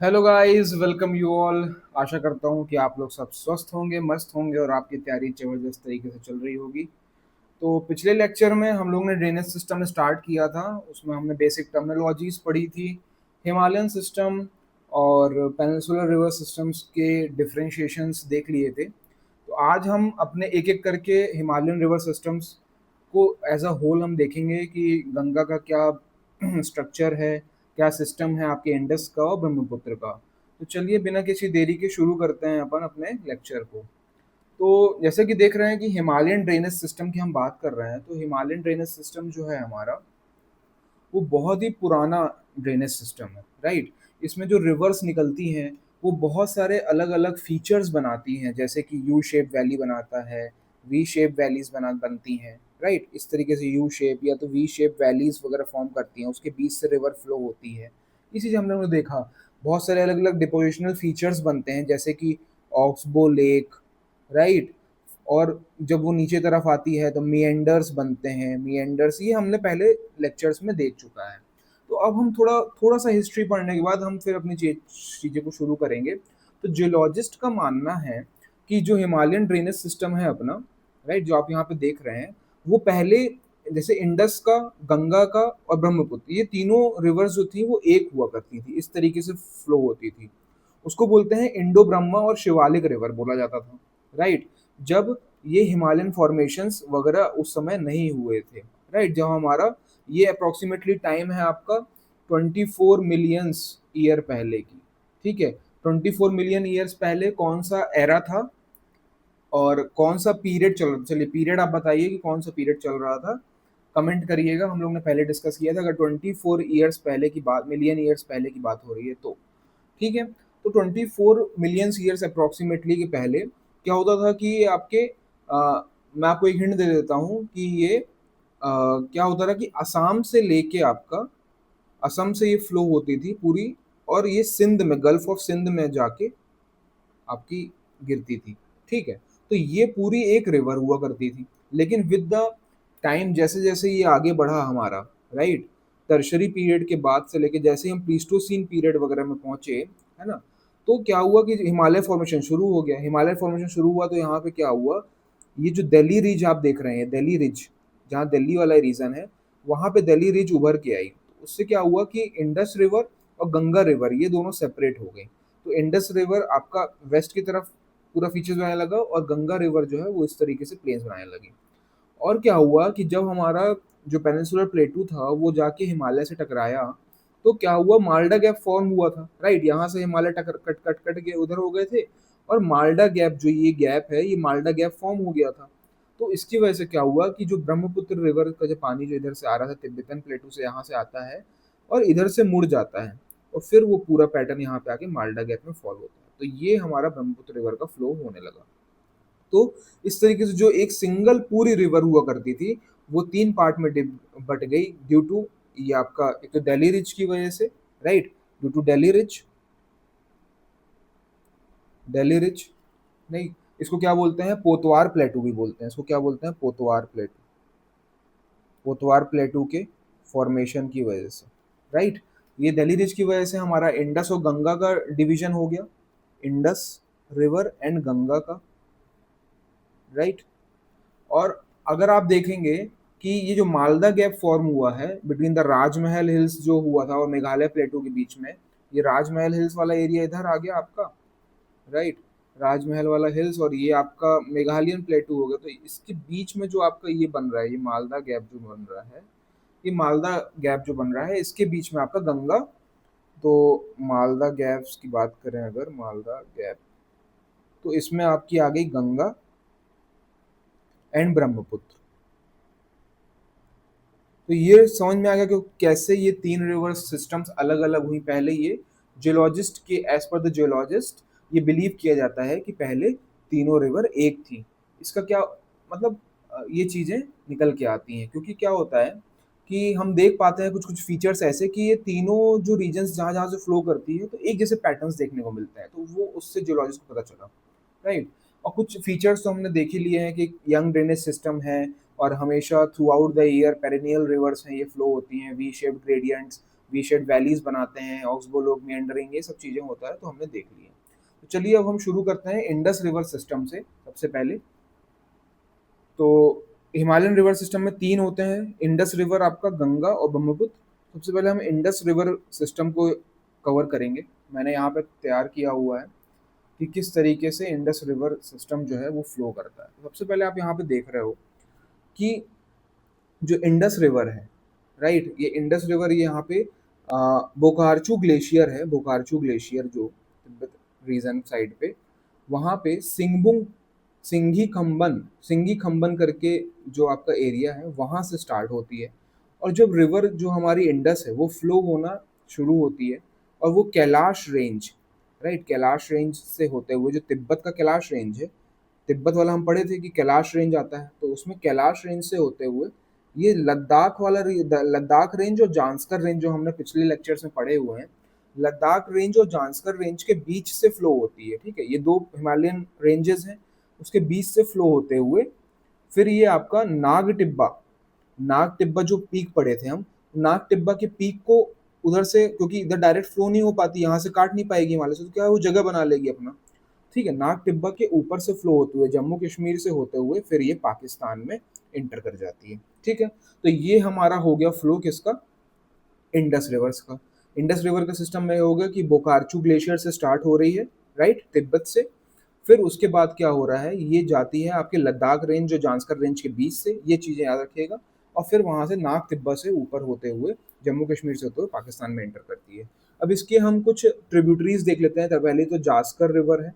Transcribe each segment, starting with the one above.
Hello guys, welcome you all. आशा करता हूँ कि आप लोग सब स्वस्थ होंगे, मस्त होंगे और आपकी तैयारी ज़बरदस्त तरीके से चल रही होगी। तो पिछले लेक्चर में हम लोग ने ड्रेनेज सिस्टम स्टार्ट किया था। उसमें हमने बेसिक टर्मिनोलॉजीज पढ़ी थी, हिमालयन सिस्टम और पेनिनसुलर रिवर सिस्टम्स के डिफरेंशिएशंस देख लिए थे। तो आज हम अपने एक एक करके हिमालयन रिवर सिस्टम्स को एज अ होल हम देखेंगे कि गंगा का क्या स्ट्रक्चर है, क्या सिस्टम है आपके इंडस का और ब्रह्मपुत्र का। तो चलिए बिना किसी देरी के शुरू करते हैं अपन अपने लेक्चर को। तो जैसे कि देख रहे हैं कि हिमालयन ड्रेनेज सिस्टम की हम बात कर रहे हैं, तो हिमालयन ड्रेनेज सिस्टम जो है हमारा, वो बहुत ही पुराना ड्रेनेज सिस्टम है, राइट। इसमें जो रिवर्स निकलती हैं वो बहुत सारे अलग अलग फीचर्स बनाती हैं, जैसे कि यू शेप वैली बनाता है, वी शेप वैलीज बनती हैं, राइट। इस तरीके से यू शेप या तो वी शेप वैलीज वगैरह फॉर्म करती हैं, उसके बीच से रिवर फ्लो होती है। इसी से हम लोगों ने देखा बहुत सारे अलग अलग डिपोजिशनल फीचर्स बनते हैं, जैसे कि ऑक्सबो लेक, राइट। और जब वो नीचे तरफ आती है तो मिएंडर्स बनते हैं। मिएंडर्स ये हमने पहले लेक्चर्स में देख चुका है। तो अब हम थोड़ा थोड़ा सा हिस्ट्री पढ़ने के बाद हम फिर अपनी चीज़ें को शुरू करेंगे। तो जियोलॉजिस्ट का मानना है कि जो हिमालयन ड्रेनेज सिस्टम है अपना, राइट, जो आप यहाँ पे देख रहे हैं, वो पहले जैसे इंडस का, गंगा का और ब्रह्मपुत्र, ये तीनों रिवर्स जो थी वो एक हुआ करती थी, इस तरीके से फ्लो होती थी। उसको बोलते हैं इंडो ब्रह्मा और शिवालिक रिवर बोला जाता था, राइट। जब ये हिमालयन फॉर्मेशंस वगैरह उस समय नहीं हुए थे, राइट। जब हमारा ये अप्रोक्सीमेटली टाइम है आपका 24 मिलियंस ईयर पहले की, ठीक है। 24 मिलियन ईयर्स पहले कौन सा एरा था और कौन सा पीरियड चल रहा था? चलिए पीरियड आप बताइए कि कौन सा पीरियड चल रहा था, कमेंट करिएगा। हम लोग ने पहले डिस्कस किया था, अगर 24 ईयर्स पहले की बात, मिलियन ईयर्स पहले की बात हो रही है तो, ठीक है। तो 24 मिलियंस ईयर्स अप्रोक्सीमेटली के पहले क्या होता था कि ये आपके मैं आपको एक हिंट दे देता हूँ कि ये क्या होता था कि असम से लेके आपका, असम से ये फ्लो होती थी पूरी, और ये सिंध में, गल्फ ऑफ सिंध में जाके आपकी गिरती थी, ठीक है। तो ये पूरी एक रिवर हुआ करती थी। लेकिन विद द टाइम, जैसे जैसे ये आगे बढ़ा हमारा, राइट, टर्शरी पीरियड के बाद से लेके जैसे ही हम प्लीस्टोसीन पीरियड वगैरह में पहुंचे, है ना, तो क्या हुआ कि हिमालय फॉर्मेशन शुरू हो गया। हिमालय फॉर्मेशन शुरू हुआ तो यहाँ पे क्या हुआ, ये जो दिल्ली रिज आप देख रहे हैं, दिल्ली रिज, जहाँ दिल्ली वाला रीजन है, वहां पे दिल्ली रिज उभर के आई। तो उससे क्या हुआ कि इंडस रिवर और गंगा रिवर ये दोनों सेपरेट हो गई। तो इंडस रिवर आपका वेस्ट की तरफ पूरा फीचर्स बनाने लगा और गंगा रिवर जो है वो इस तरीके से प्लेन्स बनाने लगी। और क्या हुआ कि जब हमारा जो पेनिनसुलर प्लेटू था वो जाके हिमालय से टकराया, तो क्या हुआ, माल्डा गैप फॉर्म हुआ था, राइट। यहाँ से हिमालय टकर कट कट कट के उधर हो गए थे, और माल्डा गैप, जो ये गैप है, ये माल्डा गैप फॉर्म हो गया था। तो इसकी वजह से क्या हुआ कि जो ब्रह्मपुत्र रिवर का जो पानी जो इधर से आ रहा था तिब्बतन प्लेटू से, यहाँ से आता है और इधर से मुड़ जाता है, और फिर वो पूरा पैटर्न यहाँ पे आके माल्डा गैप में फॉलो होता है। तो ये हमारा ब्रह्मपुत्र रिवर का फ्लो होने लगा। तो इस तरीके से जो एक सिंगल पूरी रिवर हुआ करती थी, वो तीन पार्ट में बट गई, ड्यू टू ये आपका एक तो दिल्ली रिज की वजह से, right, due to Delhi ridge, Delhi ridge नहीं, इसको क्या बोलते हैं, पोतवार प्लेटू भी बोलते हैं, इसको क्या बोलते हैं, पोतवार प्लेटू, पोतवार प्लेटू के फॉर्मेशन की वजह से, राइट। ये दिल्ली रिज की वजह से हमारा इंडस और गंगा का डिवीजन हो गया, इंडस रिवर एंड गंगा का, राइट। और अगर आप देखेंगे कि ये जो मालदा गैप फॉर्म हुआ है बिटवीन द राजमहल हिल्स जो हुआ था और मेघालय प्लेटू के बीच में, ये राजमहल हिल्स वाला एरिया इधर आ गया आपका, राइट, राजमहल वाला हिल्स, और ये आपका मेघालयन प्लेटू हो गया। तो इसके बीच में जो आपका ये बन रहा है, ये मालदा गैप जो बन रहा है, ये मालदा गैप जो बन रहा है, इसके बीच में आपका गंगा। तो मालदा गैप्स की बात करें, अगर मालदा गैप, तो इसमें आपकी आ गई गंगा एंड ब्रह्मपुत्र। तो ये समझ में आ गया कि कैसे ये तीन रिवर सिस्टम्स अलग अलग हुई। पहले ये जियोलॉजिस्ट के, एज पर द जियोलॉजिस्ट, ये बिलीव किया जाता है कि पहले तीनों रिवर एक थी। इसका क्या मतलब, ये चीज़ें निकल के आती हैं क्योंकि क्या होता है कि हम देख पाते हैं कुछ कुछ फीचर्स ऐसे कि ये तीनों जो रीजन्स जहाँ जहाँ से फ्लो करती है तो एक जैसे पैटर्न्स देखने को मिलते हैं, तो वो उससे जियोलॉजिस्ट को पता चला, राइट। और कुछ फीचर्स तो हमने देख ही लिए हैं कि यंग ड्रेनेज सिस्टम है और हमेशा throughout the year perennial rivers हैं, ये फ्लो होती हैं, V shaped gradients, V shaped valleys बनाते हैं, ऑक्सबो लोग मेंडरिंग, ये सब चीज़ें होता है, तो हमने देख लिया। तो चलिए अब हम शुरू करते हैं इंडस रिवर सिस्टम से सबसे पहले। तो हिमालयन रिवर सिस्टम में 3 होते हैं, इंडस रिवर, आपका गंगा और ब्रह्मपुत्र। सबसे पहले हम इंडस रिवर सिस्टम को कवर करेंगे। मैंने यहाँ पे तैयार किया हुआ है कि किस तरीके से इंडस रिवर सिस्टम जो है वो फ्लो करता है। सबसे पहले आप यहाँ पे देख रहे हो कि जो इंडस रिवर है, राइट, ये इंडस रिवर ये यहाँ पे बोकार्चू ग्लेशियर है, बोकार्चू ग्लेशियर जो तिब्बत रीजन साइड पे, वहाँ पे सिंगबुंग सिंगी खम्बन करके जो आपका एरिया है वहाँ से स्टार्ट होती है। और जब रिवर जो हमारी इंडस है वो फ्लो होना शुरू होती है, और वो Kailash range, right, Kailash range से होते हुए, जो तिब्बत का कैलाश रेंज है, तिब्बत वाला हम पढ़े थे कि कैलाश रेंज आता है, तो उसमें कैलाश रेंज से होते हुए ये लद्दाख वाला लद्दाख रेंज और जांस्कर रेंज जो हमने पिछले लेक्चर्स में पढ़े हुए हैं, लद्दाख रेंज और जांस्कर रेंज के बीच से फ्लो होती है। ठीक है, ये दो हिमालयन रेंजेस हैं, उसके बीच से फ्लो होते हुए फिर ये आपका नाग टिब्बा, नाग टिब्बा जो पीक पढ़े थे हम, नाग टिब्बा के पीक को उधर से, क्योंकि इधर डायरेक्ट फ्लो नहीं हो पाती, यहाँ से काट नहीं पाएगी हिमालय से, तो क्या है, वो जगह बना लेगी अपना। ठीक है, नाग टिब्बा के ऊपर से फ्लो होते हुए जम्मू कश्मीर से होते हुए फिर ये पाकिस्तान में इंटर कर जाती है। ठीक है, तो ये हमारा हो गया फ्लो किसका, इंडस रिवर्स का। इंडस रिवर का सिस्टम में हो गया कि बोकार्चू ग्लेशियर से स्टार्ट हो रही है, राइट, तिब्बत से। फिर उसके बाद क्या हो रहा है, ये जाती है आपके लद्दाख रेंज जो जांस्कर रेंज के बीच से, ये चीज़ें याद रखिएगा, और फिर वहाँ से नाग तिब्बत से ऊपर होते हुए जम्मू कश्मीर से होते हुए पाकिस्तान में एंटर करती है। अब इसके हम कुछ ट्रिब्यूटरीज देख लेते हैं। तो पहले तो जास्कर रिवर है,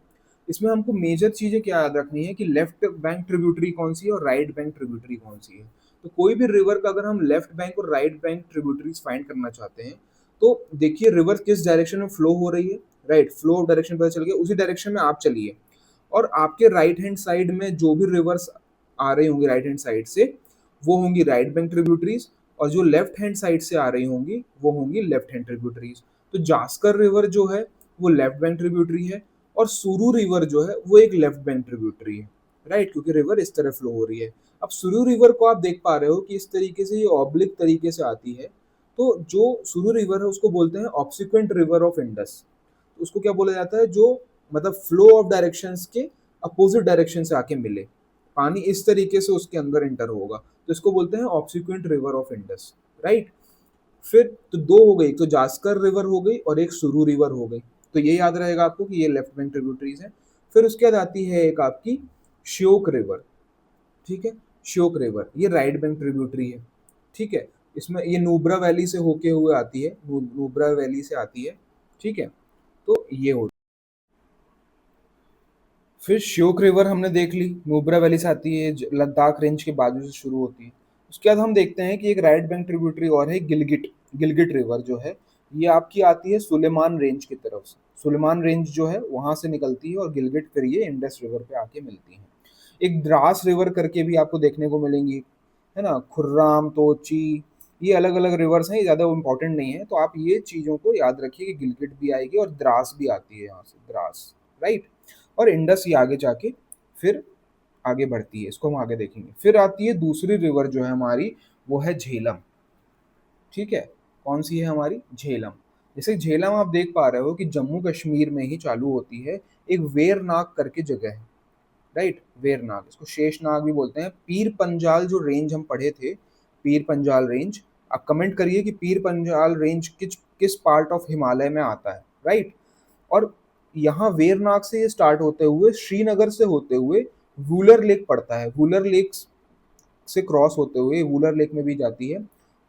इसमें हमको मेजर चीज़ें क्या याद रखनी है कि लेफ्ट बैंक ट्रिब्यूटरी कौन सी है और राइट बैंक ट्रिब्यूटरी कौन सी है। तो कोई भी रिवर का अगर हम लेफ्ट बैंक और राइट बैंक ट्रिब्यूटरीज फाइंड करना चाहते हैं, तो देखिए रिवर किस डायरेक्शन में फ्लो हो रही है, राइट, फ्लो ऑफ डायरेक्शन पता चल गया, उसी डायरेक्शन में आप चलिए, और आपके राइट हैंड साइड में जो भी रिवर्स आ रही होंगी राइट हैंड साइड से, वो होंगी राइट बैंक ट्रिब्यूटरीज, और जो लेफ्ट हैंड साइड से आ रही होंगी वो होंगी लेफ्ट हैंड ट्रिब्यूटरीज। तो जास्कर रिवर जो है वो लेफ्ट बैंक ट्रिब्यूटरी है, और सुरू रिवर जो है वो एक लेफ्ट बैंक ट्रिब्यूटरी है, राइट, क्योंकि रिवर इस तरह फ्लो हो रही है। अब सुरू रिवर को आप देख पा रहे हो कि इस तरीके से ये ऑब्लिक तरीके से आती है। तो जो सुरू रिवर है उसको बोलते हैं ऑब्सिक्वेंट रिवर ऑफ इंडस। तो उसको क्या बोला जाता है, जो मतलब फ्लो ऑफ डायरेक्शंस के अपोजिट डायरेक्शन से आके मिले, पानी इस तरीके से उसके अंदर एंटर होगा, तो इसको बोलते हैं obsequent river of Indus, right. फिर तो दो हो गई, तो जास्कर रिवर हो गई और एक सुरू रिवर हो गई, तो ये याद रहेगा आपको कि ये लेफ्ट बैंक ट्रिब्यूटरीज है। फिर उसके बाद आती है एक आपकी श्योक रिवर, ठीक है, श्योक रिवर ये राइट बैंक ट्रिब्यूटरी है। ठीक है, इसमें ये नुब्रा वैली से होके हुए आती है, नुब्रा वैली से आती है। ठीक है, तो ये हो, फिर श्योक रिवर हमने देख ली, नुब्रा वैली से आती है, लद्दाख रेंज के बाजू से शुरू होती है। उसके बाद हम देखते हैं कि एक राइट बैंक ट्रिब्यूटरी और है, गिलगिट, गिलगिट रिवर जो है ये आपकी आती है सुलेमान रेंज की तरफ से, सुलेमान रेंज जो है वहां से निकलती है, और गिलगिट फिर ये इंडस रिवर पे आके मिलती है। एक द्रास रिवर करके भी आपको देखने को मिलेंगी, है ना, खुर्राम, तोची, ये अलग अलग रिवर्स हैं, ये ज़्यादा इंपॉर्टेंट नहीं है, तो आप ये चीज़ों को याद रखिए कि गिलगिट भी आएगी और द्रास भी आती है यहाँ से, द्रास, राइट। और इंडस ये आगे जाके फिर आगे बढ़ती है, इसको हम आगे देखेंगे। फिर आती है दूसरी रिवर जो है हमारी, वो है झेलम। ठीक है, कौन सी है हमारी, झेलम। जैसे झेलम आप देख पा रहे हो कि जम्मू कश्मीर में ही चालू होती है, एक वेरनाग करके जगह है, राइट, वेरनाग, इसको शेषनाग भी बोलते हैं। पीर पंजाल जो रेंज हम पढ़े थे, पीर पंजाल रेंज, आप कमेंट करिए कि पीर पंजाल रेंज किस किस पार्ट ऑफ हिमालय में आता है, राइट। और यहाँ वेरनाग से ये स्टार्ट होते हुए श्रीनगर से होते हुए वूलर लेक पड़ता है, वूलर लेक से क्रॉस होते हुए वूलर लेक में भी जाती है,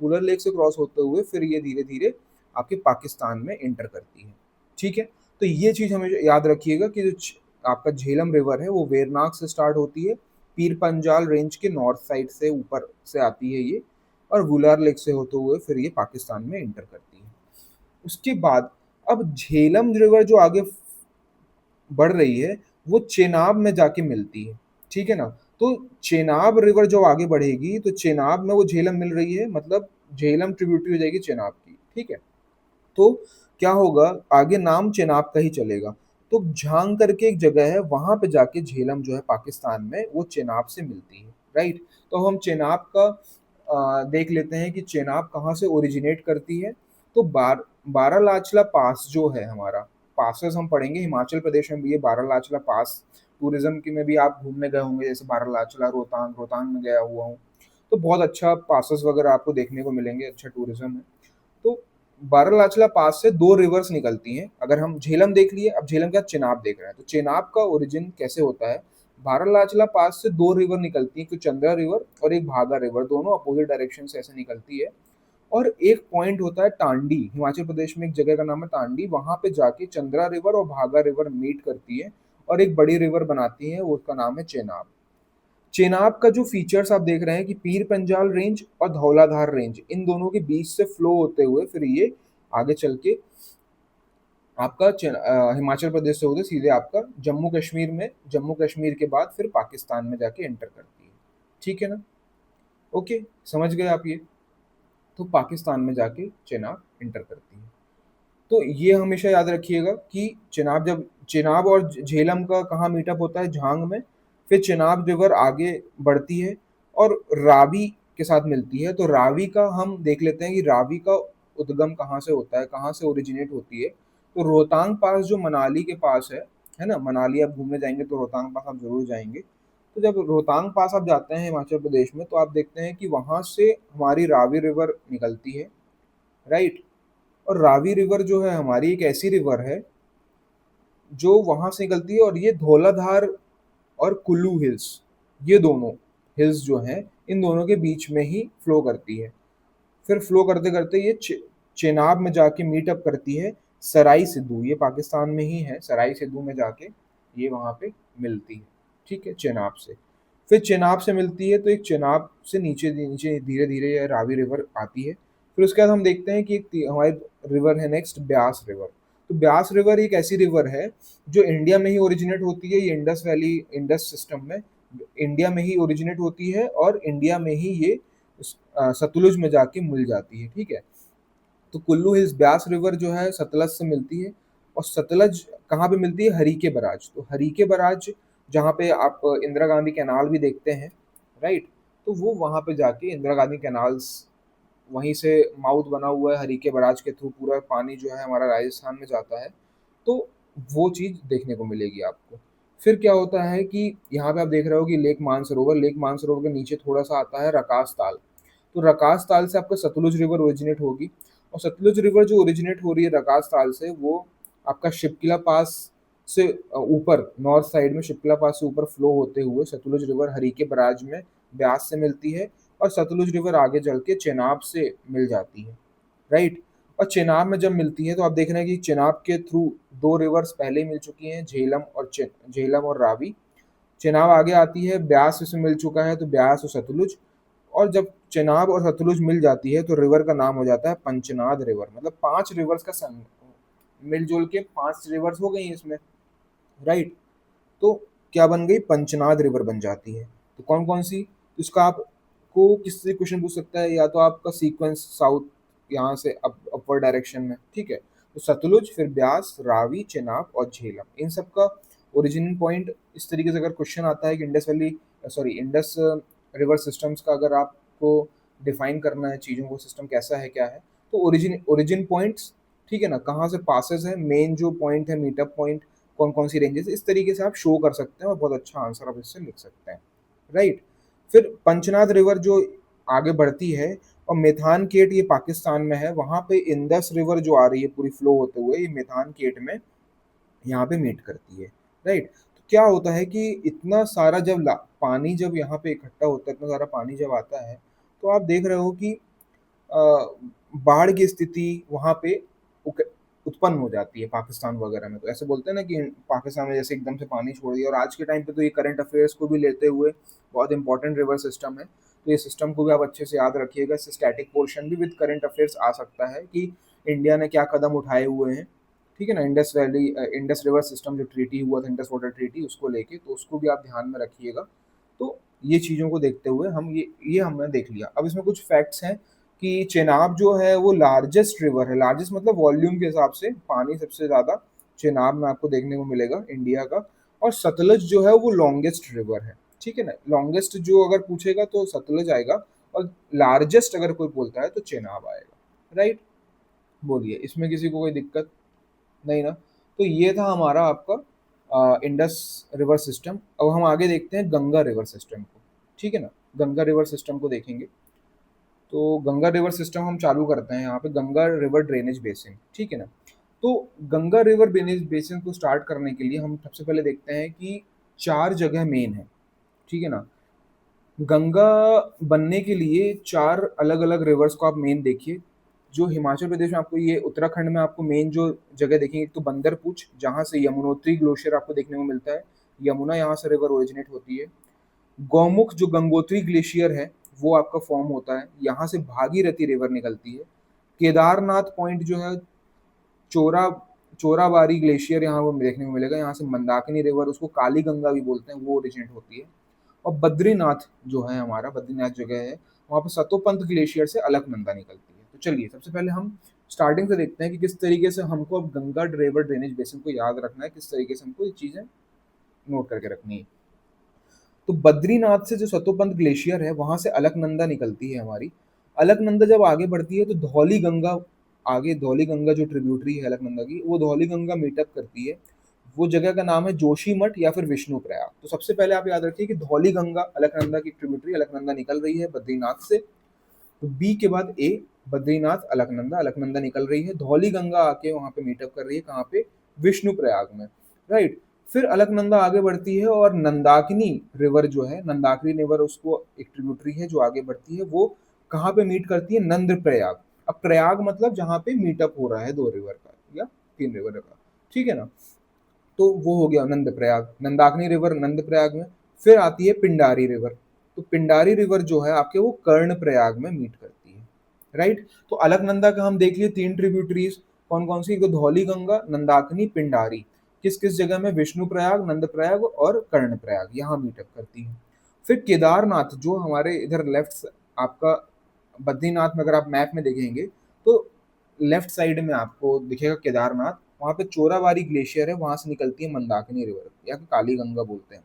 वूलर लेक से क्रॉस होते हुए फिर ये धीरे धीरे आपके पाकिस्तान में इंटर करती है। ठीक है, तो ये चीज़ हमें याद रखिएगा कि जो आपका झेलम रिवर है वो वेरनाग से स्टार्ट होती है, पीर पंजाल रेंज के नॉर्थ साइड से ऊपर से आती है ये, और वुलार लेक से होते हुए फिर ये पाकिस्तान में इंटर करती है। उसके बाद अब झेलम रिवर जो आगे बढ़ रही है वो चेनाब में जाके मिलती है। ठीक है ना, तो चेनाब रिवर जो आगे बढ़ेगी तो चेनाब में वो झेलम मिल रही है, मतलब झेलम ट्रिब्यूटरी हो जाएगी चेनाब की। ठीक है, तो क्या होगा, आगे नाम चेनाब का ही चलेगा। तो झांग करके एक जगह है, वहां पे जाके झेलम जो है पाकिस्तान में वो चेनाब से मिलती है, राइट। तो हम चेनाब का देख लेते हैं कि चेनाब कहाँ से ओरिजिनेट करती है। तो बारालाचला पास जो है हमारा, पासेस हम पढ़ेंगे हिमाचल प्रदेश में भी ये बारालाचला पास, टूरिज्म की में भी आप घूमने गए होंगे, जैसे बारालाचला, रोहतांग, रोहतांग में गया हुआ हूँ, तो बहुत अच्छा पासेस वगैरह आपको देखने को मिलेंगे, अच्छा टूरिज्म है। तो बारालाचला पास से दो रिवर्स निकलती हैं। अगर हम झेलम देख लिए, अब झेलम के बाद चेनाब देख रहे हैं, तो चेनाब का ओरिजिन कैसे होता है, बारालाचला पास से दो रिवर निकलती हैं, एक चंद्रा रिवर और एक भागा रिवर, दोनों अपोजिट डायरेक्शन से ऐसे निकलती है। और एक पॉइंट होता है टांडी, हिमाचल प्रदेश में एक जगह का नाम है टांडी, वहां पे जाके चंद्रा रिवर और भागा रिवर मीट करती है और एक बड़ी रिवर बनाती है, वो उसका नाम है चेनाब। चेनाब का जो फीचर्स आप देख रहे हैं कि पीर पंजाल रेंज और धौलाधार रेंज, इन दोनों के बीच से फ्लो होते हुए फिर ये आगे चल के आपका हिमाचल प्रदेश से होते सीधे आपका जम्मू कश्मीर में, जम्मू कश्मीर के बाद फिर पाकिस्तान में जाके एंटर करती है। ठीक है ना? ओके, समझ गए आप ये? तो पाकिस्तान में जाके चेनाब एंटर करती है। तो ये हमेशा याद रखिएगा कि चेनाब और झेलम का कहाँ मीटअप होता है, झांग में। फिर चेनाब रिवर आगे बढ़ती है और रावी के साथ मिलती है। तो रावी का हम देख लेते हैं कि रावी का उद्गम कहाँ से होता है, कहाँ से ओरिजिनेट होती है। तो रोहतांग पास जो मनाली के पास है ना, मनाली आप घूमने जाएंगे तो रोहतांग पास आप जरूर जाएंगे। तो जब रोहतांग पास आप जाते हैं हिमाचल प्रदेश में, तो आप देखते हैं कि वहां से हमारी रावी रिवर निकलती है, राइट। और रावी रिवर जो है हमारी एक ऐसी रिवर है जो वहां से निकलती है, और ये धौलाधार और कुल्लू हिल्स, ये दोनों हिल्स जो हैं, इन दोनों के बीच में ही फ्लो करती है। फिर फ्लो करते करते ये चेनाब में जाके मीटअप करती है सराई सिद्धू, ये पाकिस्तान में ही है, सराई सिद्धू में जाके ये वहां पे मिलती है। ठीक है, चेनाब से। फिर चेनाब से मिलती है तो एक चेनाब से नीचे नीचे धीरे धीरे ये रावी रिवर आती है। फिर उसके बाद हम देखते हैं कि एक हमारी रिवर है नेक्स्ट, ब्यास रिवर। तो ब्यास रिवर एक ऐसी रिवर है जो इंडिया में ही ओरिजिनेट होती है, ये इंडस वैली, इंडस सिस्टम में इंडिया में ही ओरिजिनेट होती है, और इंडिया में ही ये सतलुज में जाके मिल जाती है। ठीक है, तो कुल्लू हिल्स ब्यास रिवर जो है सतलज से मिलती है। और सतलज कहाँ पे मिलती है, हरीके बराज। तो हरीके बराज जहाँ पे आप इंदिरा गांधी कैनाल भी देखते हैं, राइट, तो वो वहाँ पे जाके इंदिरा गांधी कैनाल्स, वहीं से माउथ बना हुआ है, हरीके बराज के थ्रू पूरा पानी जो है हमारा राजस्थान में जाता है। तो वो चीज़ देखने को मिलेगी आपको। फिर क्या होता है कि यहाँ पे आप देख रहे हो कि लेक मानसरोवर के नीचे थोड़ा सा आता है रकास ताल। तो रकास ताल से आपका सतलुज रिवर ओरिजिनेट होगी, और सतलुज रिवर जो ओरिजिनेट हो रही है रकास ताल से, वो आपका शिपकिला पास से ऊपर नॉर्थ साइड में शिपकिला पास से ऊपर फ्लो होते हुए सतलुज रिवर हरीके बराज में ब्यास से मिलती है, और सतलुज रिवर आगे चल के चेनाब से मिल जाती है, राइट। और चेनाब में जब मिलती है तो आप देख रहे हैं कि चेनाब के थ्रू दो रिवर्स पहले ही मिल चुकी हैं, झेलम और रावी। चेनाब आगे आती है, ब्यास से मिल चुका है, तो ब्यास और सतलुज। और जब चेनाब और सतलुज मिल जाती है तो रिवर का नाम हो जाता है पंचनाद रिवर, मतलब पांच रिवर्स का संग मिलजुल के पांच रिवर्स हो गई इसमें, राइट। तो क्या बन गई, पंचनाद रिवर बन जाती है। तो कौन कौन सी, तो इसका आपको किससे क्वेश्चन पूछ सकता है, या तो आपका सीक्वेंस साउथ यहाँ से अपवर्ड डायरेक्शन में, ठीक है। तो सतलुज, फिर ब्यास, रावी, चेनाब और झेलम, इन सब का ओरिजिन पॉइंट इस तरीके से अगर क्वेश्चन आता है कि इंडस रिवर सिस्टम्स का अगर आपको डिफाइन करना है चीज़ों को, सिस्टम कैसा है क्या है, तो ओरिजिन ओरिजिन पॉइंट्स, ठीक है ना, कहाँ से पासेस है, मेन जो पॉइंट है मीटअप पॉइंट, कौन कौन सी रेंजेस, इस तरीके से आप शो कर सकते हैं और बहुत अच्छा आंसर आप इससे लिख सकते हैं, राइट। फिर पंचनाद रिवर जो आगे बढ़ती है, और मेथान केट ये पाकिस्तान में है, वहाँ पे इंदस रिवर जो आ रही है पूरी फ्लो होते हुए, ये मेथान केट में यहाँ पे मीट करती है, राइट। तो क्या होता है कि इतना सारा पानी जब यहाँ पे इकट्ठा होता है, इतना सारा पानी जब आता है, तो आप देख रहे हो कि अ, बाढ़ की स्थिति वहाँ पे उत्पन्न हो जाती है पाकिस्तान वगैरह में। तो ऐसे बोलते हैं ना कि पाकिस्तान में जैसे एकदम से पानी छोड़ दिया, और आज के टाइम पे तो ये करंट अफेयर्स को भी लेते हुए बहुत इंपॉर्टेंट रिवर सिस्टम है। तो ये सिस्टम को भी आप अच्छे से याद रखिएगा, इससे स्टैटिक पोर्शन भी विद करंट अफेयर्स आ सकता है कि इंडिया ने क्या कदम उठाए हुए हैं, ठीक है ना। इंडस रिवर सिस्टम जो ट्रीटी हुआ था, इंडस वाटर ट्रीटी, उसको लेके, तो उसको भी आप ध्यान में रखिएगा। तो ये चीज़ों को देखते हुए हम ये हमने देख लिया। अब इसमें कुछ फैक्ट्स हैं कि चेनाब जो है वो लार्जेस्ट रिवर है, लार्जेस्ट मतलब वॉल्यूम के हिसाब से पानी सबसे ज़्यादा चेनाब में आपको देखने को मिलेगा इंडिया का। और सतलज जो है वो लॉन्गेस्ट रिवर है, ठीक है ना। लॉन्गेस्ट जो अगर पूछेगा तो सतलज आएगा, और लार्जेस्ट अगर कोई बोलता है तो चेनाब आएगा, राइट। बोलिए, इसमें किसी को कोई दिक्कत नहीं ना? तो ये था हमारा आपका इंडस रिवर सिस्टम। अब हम आगे देखते हैं गंगा रिवर सिस्टम को, ठीक है ना? गंगा रिवर सिस्टम को देखेंगे। तो गंगा रिवर सिस्टम हम चालू करते हैं यहाँ पे, गंगा रिवर ड्रेनेज बेसिन, ठीक है ना? तो गंगा रिवर ड्रेनेज बेसिन को स्टार्ट करने के लिए हम सबसे पहले देखते हैं कि 4 जगह मेन है, ठीक है ना? गंगा बनने के लिए 4 अलग-अलग रिवर्स को आप मेन देखिए। जो हिमाचल प्रदेश में आपको ये उत्तराखंड में आपको मेन जो जगह देखेंगे, एक तो बंदरपूछ, जहाँ से यमुनोत्री ग्लेशियर आपको देखने को मिलता है। यमुना यहाँ से रिवर ओरिजिनेट होती है। गौमुख जो गंगोत्री ग्लेशियर है, वो आपका फॉर्म होता है, यहाँ से भागीरथी रिवर निकलती है। केदारनाथ पॉइंट जो है, चोरा चोराबारी ग्लेशियर यहाँ वो देखने को मिलेगा, यहाँ से मंदाकिनी रिवर, उसको काली गंगा भी बोलते हैं, वो ओरिजिनेट होती है। और बद्रीनाथ जो है हमारा, बद्रीनाथ जगह है, वहाँ पे सतोपंथ ग्लेशियर से अलकनंदा निकलती है। तो चलिए सबसे पहले हम स्टार्टिंग से देखते हैं कि किस तरीके से हमको अब गंगा रिवर ड्रेनेज बेसिन को याद रखना है, किस तरीके से हमको ये चीज़ें नोट करके रखनी है। तो बद्रीनाथ से जो सतोपंथ ग्लेशियर है, वहां से अलकनंदा निकलती है हमारी। अलकनंदा जब आगे बढ़ती है तो धौली गंगा, आगे धौली गंगा जो ट्रिब्यूटरी है अलकनंदा की, वो धौली गंगा मीटअप करती है। वो जगह का नाम है जोशीमठ या फिर विष्णु प्रयाग। तो सबसे पहले आप याद रखिए कि धौली गंगा अलकनंदा की ट्रिब्यूटरी, अलकनंदा निकल रही है बद्रीनाथ से। तो बी के बाद ए, बद्रीनाथ अलकनंदा, अलकनंदा निकल रही है, धौली गंगा आके वहां पे मीटअप कर रही है, कहाँ पे? विष्णु प्रयाग में, राइट। फिर अलकनंदा आगे बढ़ती है और नंदाकिनी रिवर जो है, नंदाकिनी रिवर उसको एक ट्रिब्यूटरी है जो आगे बढ़ती है, वो कहाँ पे मीट करती है? नंद प्रयाग। अब प्रयाग मतलब जहाँ पे मीटअप हो रहा है दो रिवर का या तीन रिवर का, ठीक है ना? तो वो हो गया नंद प्रयाग, नंदाकिनी रिवर नंद प्रयाग में। फिर आती है पिंडारी रिवर। तो पिंडारी रिवर जो है आपके, वो कर्ण प्रयाग में मीट करती है, राइट। तो अलकनंदा का हम देख लिए 3 ट्रिब्यूटरीज, कौन कौन सी? धौली गंगा, नंदाकिनी, पिंडारी। किस किस जगह में? विष्णु प्रयाग, नंद प्रयाग और कर्ण प्रयाग, यहाँ मीटअप करती है। फिर केदारनाथ जो हमारे इधर लेफ्ट आपका, बद्रीनाथ में अगर आप मैप में देखेंगे तो लेफ्ट साइड में आपको दिखेगा केदारनाथ, वहाँ पे चोराबारी ग्लेशियर है, वहाँ से निकलती है मंदाकिनी रिवर या फिर काली गंगा बोलते हैं।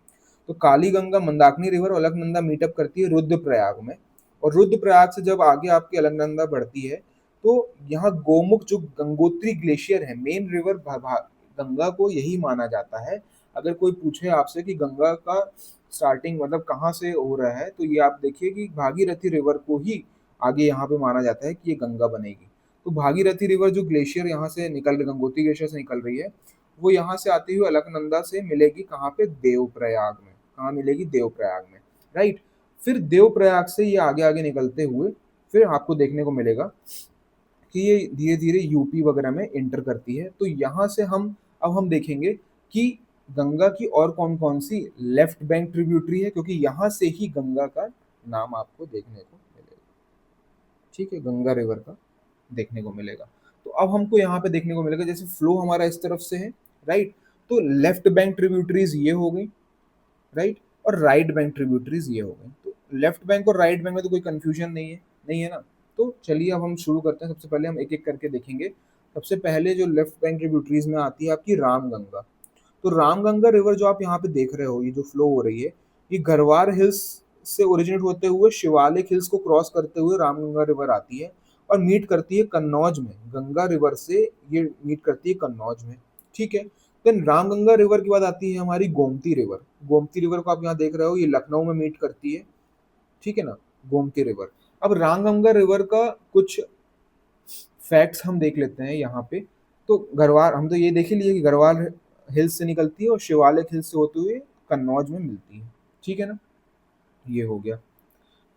तो काली गंगा, मंदाकिनी रिवर, अलकनंदा मीटअप करती है रुद्रप्रयाग में। और रुद्रप्रयाग से जब आगे आपकी अलकनंदा बढ़ती है, तो यहाँ गोमुख जो गंगोत्री ग्लेशियर है, मेन रिवर गंगा को यही माना जाता है। अगर कोई पूछे आपसे कि गंगा का स्टार्टिंग मतलब कहाँ से हो रहा है, तो ये आप देखिए कि भागीरथी रिवर को ही आगे यहाँ पे माना जाता है कि ये गंगा बनेगी। तो भागीरथी रिवर जो ग्लेशियर यहाँ से निकल रही, गंगोत्री ग्लेशियर से निकल रही है, वो यहाँ से आती हुई अलकनंदा से मिलेगी कहाँ पे? देवप्रयाग में। कहाँ मिलेगी? देवप्रयाग में, राइट। फिर देवप्रयाग से ये आगे आगे निकलते हुए फिर आपको देखने को मिलेगा कि ये धीरे धीरे यूपी वगैरह में एंटर करती है। तो यहाँ से हम देखेंगे कि गंगा की और कौन कौन सी लेफ्ट बैंक ट्रिब्यूटरी है, क्योंकि यहाँ से ही गंगा का नाम आपको देखने को मिलेगा, ठीक है, गंगा रिवर का देखने को मिलेगा। तो अब हमको यहाँ पे देखने को मिलेगा जैसे फ्लो हमारा इस तरफ से है, राइट। तो लेफ्ट बैंक ट्रिब्यूटरीज ये हो गई, राइट, और राइट बैंक ट्रिब्यूटरीज ये हो गई। तो लेफ्ट बैंक और राइट बैंक में तो कोई कंफ्यूजन नहीं है ना? तो चलिए अब हम शुरू करते हैं। सबसे पहले हम एक एक करके देखेंगे। सबसे पहले जो लेफ्ट बैंक ट्रिब्यूटरीज में आती है आपकी रामगंगा। तो रामगंगा रिवर जो आप यहाँ पे देख रहे हो, ये जो फ्लो हो रही है, ये गरवार हिल्स से ओरिजिनेट होते हुए शिवालिक हिल्स को क्रॉस करते हुए रामगंगा रिवर आती है और मीट करती है कन्नौज में। गंगा रिवर से ये मीट करती है कन्नौज में, ठीक है। देन रामगंगा रिवर के बाद आती है हमारी गोमती रिवर। गोमती रिवर को आप यहाँ देख रहे हो, ये लखनऊ में मीट करती है, ठीक है ना, गोमती रिवर। अब रामगंगा रिवर का कुछ फैक्ट्स हम देख लेते हैं यहाँ पे। तो गरवार, हम तो ये देख ही लिए कि गरवार हिल्स से निकलती है और शिवालिक हिल्स से होते हुए कन्नौज में मिलती है, ठीक है ना, ये हो गया।